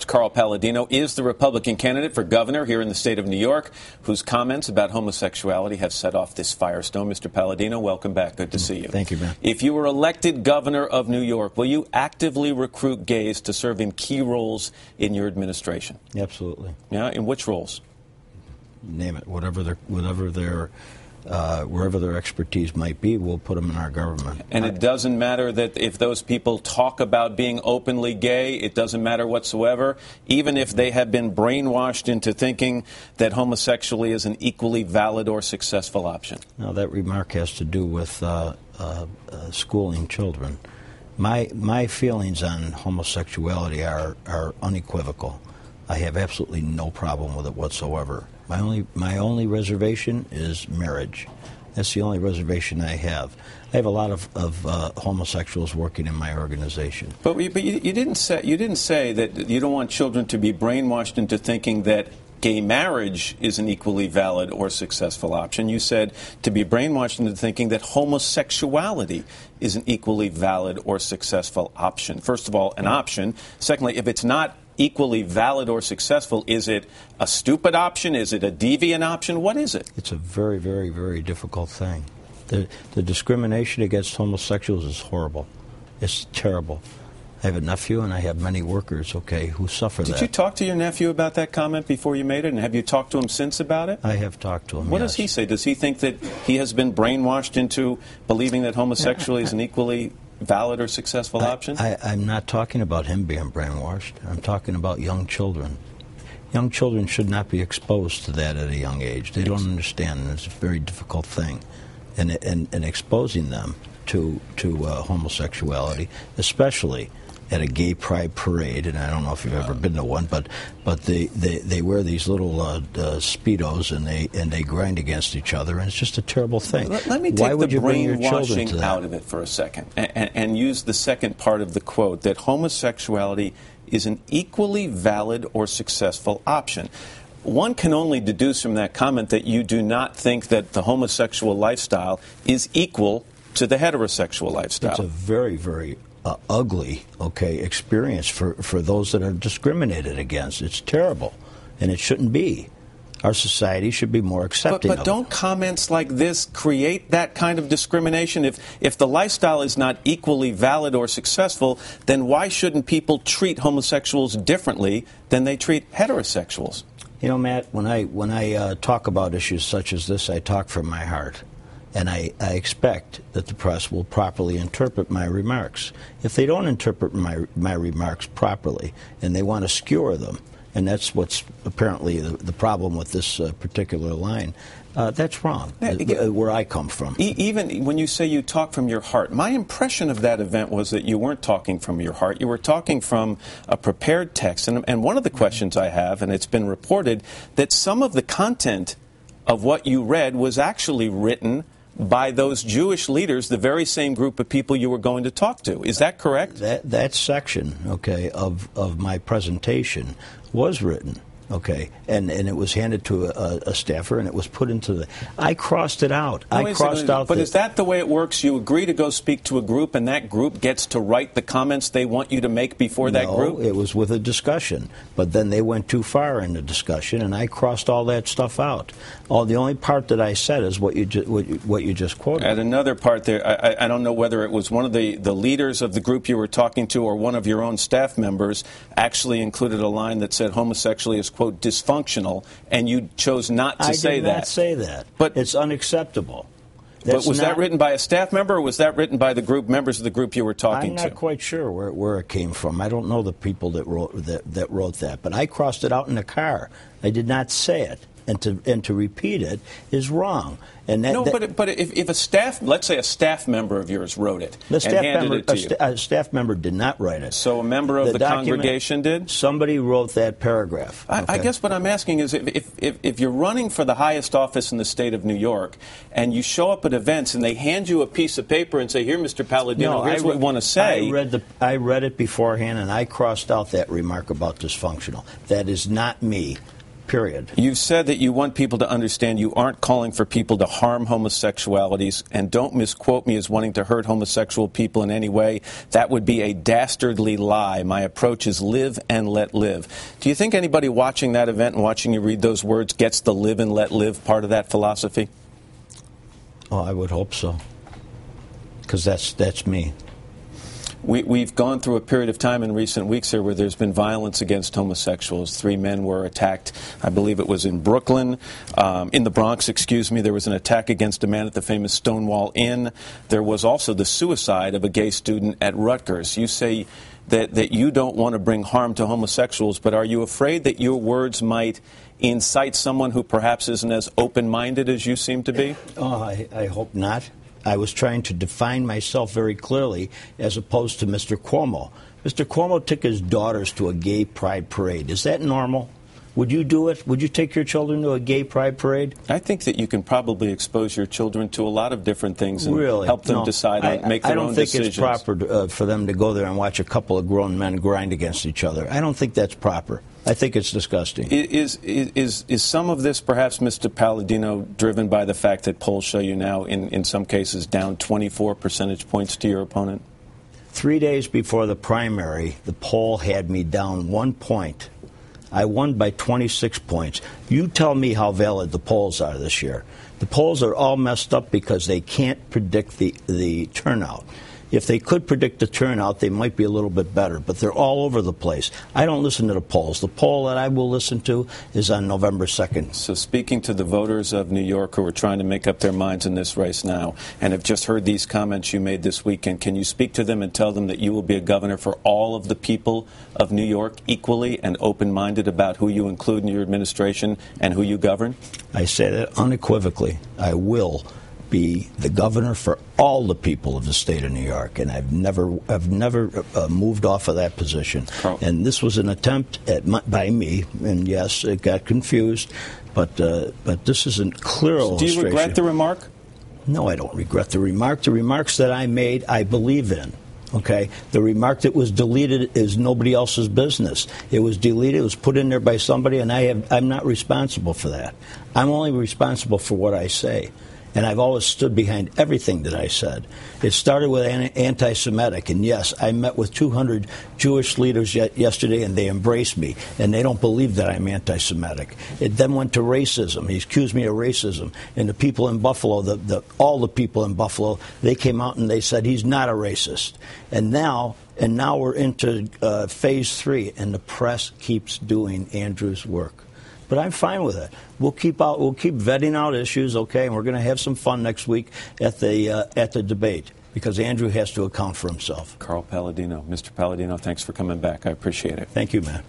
Carl Paladino is the Republican candidate for governor here in the state of New York, whose comments about homosexuality have set off this firestorm. Mr. Paladino, welcome back. Good to see you. Thank you, man. If you were elected governor of New York, will you actively recruit gays to serve in key roles in your administration? Absolutely. Yeah, in which roles? Name it. Wherever their expertise might be, we'll put them in our government. And it doesn't matter that if those people talk about being openly gay, it doesn't matter whatsoever, even if they have been brainwashed into thinking that homosexuality is an equally valid or successful option. Now, that remark has to do with schooling children. My feelings on homosexuality are unequivocal. I have absolutely no problem with it whatsoever. My only reservation is marriage. That's the only reservation I have. I have a lot of homosexuals working in my organization. But you didn't say that you don't want children to be brainwashed into thinking that gay marriage is an equally valid or successful option. You said to be brainwashed into thinking that homosexuality is an equally valid or successful option. First of all, an option. Secondly, if it's not equally valid or successful, is it a stupid option? Is it a deviant option? What is it? It's a very, very, very difficult thing. The discrimination against homosexuals is horrible. It's terrible. I have a nephew and I have many workers, who suffer that. Did you talk to your nephew about that comment before you made it? And have you talked to him since about it? I have talked to him, What does he say? Does he think that he has been brainwashed into believing that homosexuality is an equally valid or successful option? I'm not talking about him being brainwashed. I'm talking about young children. Young children should not be exposed to that at a young age. They don't understand, and it's a very difficult thing. And exposing them to homosexuality, especially at a gay pride parade, and I don't know if you've ever been to one, but they wear these little Speedos and they grind against each other, and it's just a terrible thing. Let me take the brainwashing out of it for a second and use the second part of the quote, that homosexuality is an equally valid or successful option. One can only deduce from that comment that you do not think that the homosexual lifestyle is equal to the heterosexual lifestyle. It's a very, very ugly, experience for those that are discriminated against. It's terrible, and it shouldn't be. Our society should be more accepting but don't comments like this create that kind of discrimination? If the lifestyle is not equally valid or successful, then why shouldn't people treat homosexuals differently than they treat heterosexuals? You know, Matt, when I talk about issues such as this, I talk from my heart. And I expect that the press will properly interpret my remarks. If they don't interpret my remarks properly and they want to skewer them, and that's what's apparently the problem with this particular line, that's wrong, where I come from. Even when you say you talk from your heart, my impression of that event was that you weren't talking from your heart. You were talking from a prepared text. And one of the questions I have, and it's been reported, that some of the content of what you read was actually written by those Jewish leaders, the very same group of people you were going to talk to. Is that correct? That section, of my presentation was written, and it was handed to a staffer, and it was put into the... I crossed it out. But is that the way it works? You agree to go speak to a group, and that group gets to write the comments they want you to make before that group? No, it was with a discussion. But then they went too far in the discussion, and I crossed all that stuff out. The only part that I said is what you just quoted. At another part there, I don't know whether it was one of the leaders of the group you were talking to or one of your own staff members actually included a line that said homosexuality is, quote, dysfunctional, and you chose not to say that. I did not say that. But it's unacceptable. But was that written by a staff member, or was that written by the group members of the group you were talking to? I'm not quite sure where it came from. I don't know the people that wrote that, but I crossed it out in the car. I did not say it. And to repeat it is wrong. And but if a staff, let's say a staff member of yours wrote it and handed it to you. A staff member did not write it. So a member of the congregation did? Somebody wrote that paragraph. I guess what I'm asking is if you're running for the highest office in the state of New York and you show up at events and they hand you a piece of paper and say, here, Mr. Paladino, here's what we want to say. I read it beforehand and I crossed out that remark about dysfunctional. That is not me. period. You've said that you want people to understand you aren't calling for people to harm homosexualities, and don't misquote me as wanting to hurt homosexual people in any way. That would be a dastardly lie. My approach is live and let live. Do you think anybody watching that event and watching you read those words gets the live and let live part of that philosophy? Oh, I would hope so, because that's me. We've gone through a period of time in recent weeks here where there's been violence against homosexuals. 3 men were attacked. I believe it was in Brooklyn, in the Bronx, excuse me. There was an attack against a man at the famous Stonewall Inn. There was also the suicide of a gay student at Rutgers. You say that you don't want to bring harm to homosexuals, but are you afraid that your words might incite someone who perhaps isn't as open-minded as you seem to be? Oh, I hope not. I was trying to define myself very clearly as opposed to Mr. Cuomo. Mr. Cuomo took his daughters to a gay pride parade. Is that normal? Would you do it? Would you take your children to a gay pride parade? I think that you can probably expose your children to a lot of different things and really? help them decide and make their own decisions. I don't think it's proper for them to go there and watch a couple of grown men grind against each other. I don't think that's proper. I think it's disgusting. Is some of this perhaps, Mr. Paladino, driven by the fact that polls show you now, in some cases, down 24 percentage points to your opponent? 3 days before the primary, the poll had me down 1 point. I won by 26 points. You tell me how valid the polls are this year. The polls are all messed up because they can't predict the turnout. If they could predict the turnout, they might be a little bit better, but they're all over the place. I don't listen to the polls. The poll that I will listen to is on November 2nd. So speaking to the voters of New York who are trying to make up their minds in this race now and have just heard these comments you made this weekend, can you speak to them and tell them that you will be a governor for all of the people of New York equally and open-minded about who you include in your administration and who you govern? I say that unequivocally. I will be the governor for all the people of the state of New York, and I've never moved off of that position. Carl. And this was an attempt by me, and yes, it got confused, but this is a clear illustration. Do you regret the remark? No, I don't regret the remark. The remarks that I made, I believe in. Okay, the remark that was deleted is nobody else's business. It was deleted. It was put in there by somebody, and I'm not responsible for that. I'm only responsible for what I say. And I've always stood behind everything that I said. It started with anti-Semitic, and yes, I met with 200 Jewish leaders yesterday, and they embraced me, and they don't believe that I'm anti-Semitic. It then went to racism. He accused me of racism, and the people in Buffalo, all the people in Buffalo, they came out and they said he's not a racist. And now we're into phase 3, and the press keeps doing Andrew's work. But I'm fine with it. We'll keep vetting out issues, okay, and we're going to have some fun next week at the debate because Andrew has to account for himself. Carl Paladino. Mr. Paladino, thanks for coming back. I appreciate it. Thank you, man.